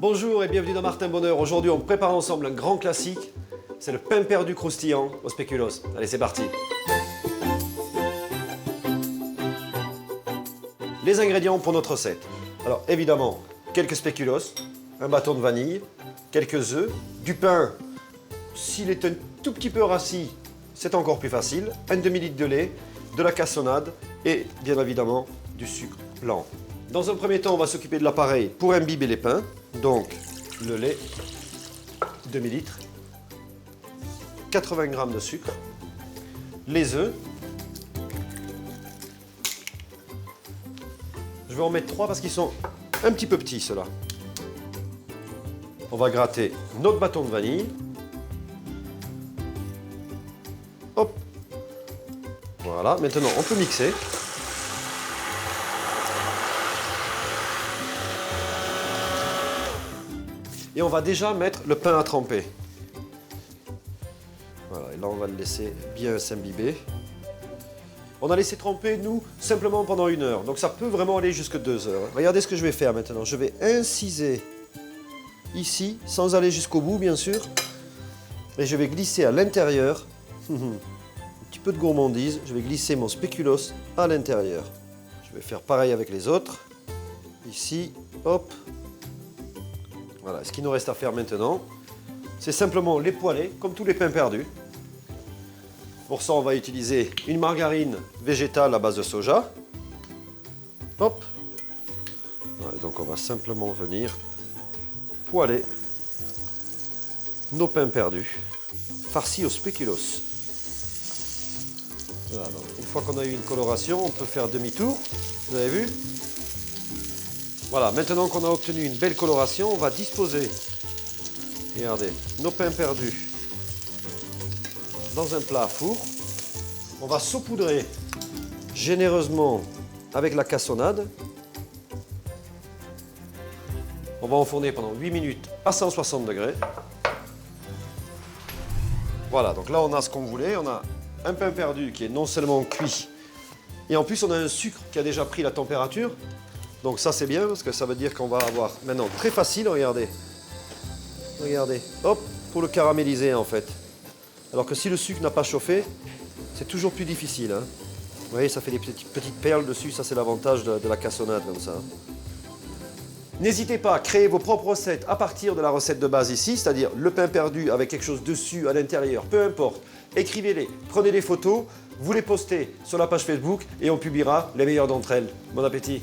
Bonjour et bienvenue dans Martin Bonheur. Aujourd'hui, on prépare ensemble un grand classique. C'est le pain perdu croustillant au spéculoos. Allez, c'est parti. Les ingrédients pour notre recette. Alors, évidemment, quelques spéculoos, un bâton de vanille, quelques œufs, du pain. S'il est un tout petit peu rassis, c'est encore plus facile. Un demi-litre de lait, de la cassonade et, bien évidemment, du sucre blanc. Dans un premier temps, on va s'occuper de l'appareil pour imbiber les pains. Donc, le lait, demi-litre, 80 g de sucre, les œufs. Je vais en mettre 3 parce qu'ils sont un petit peu petits, ceux-là. On va gratter notre bâton de vanille. Hop. Voilà, maintenant on peut mixer. Et on va déjà mettre le pain à tremper. Voilà, et là on va le laisser bien s'imbiber. On a laissé tremper, nous, simplement pendant 1 heure. Donc ça peut vraiment aller jusqu'à 2 heures. Regardez ce que je vais faire maintenant. Je vais inciser ici, sans aller jusqu'au bout, bien sûr. Et je vais glisser à l'intérieur. Un petit peu de gourmandise. Je vais glisser mon spéculoos à l'intérieur. Je vais faire pareil avec les autres. Ici, hop. Voilà, ce qu'il nous reste à faire maintenant, c'est simplement les poêler, comme tous les pains perdus. Pour ça, on va utiliser une margarine végétale à base de soja. Hop. Voilà, donc on va simplement venir poêler nos pains perdus, farcis au spéculoos. Voilà, donc une fois qu'on a eu une coloration, on peut faire demi-tour. Vous avez vu? Voilà, maintenant qu'on a obtenu une belle coloration, on va disposer, regardez, nos pains perdus dans un plat à four. On va saupoudrer généreusement avec la cassonade. On va enfourner pendant 8 minutes à 160 degrés. Voilà, donc là on a ce qu'on voulait. On a un pain perdu qui est non seulement cuit, et en plus on a un sucre qui a déjà pris la température. Donc ça c'est bien parce que ça veut dire qu'on va avoir maintenant très facile, regardez. Regardez, hop, pour le caraméliser en fait. Alors que si le sucre n'a pas chauffé, c'est toujours plus difficile. Hein. Vous voyez, ça fait des petites perles dessus, ça c'est l'avantage de la cassonade comme ça. N'hésitez pas à créer vos propres recettes à partir de la recette de base ici, c'est-à-dire le pain perdu avec quelque chose dessus, à l'intérieur, peu importe. Écrivez-les, prenez des photos, vous les postez sur la page Facebook et on publiera les meilleures d'entre elles. Bon appétit!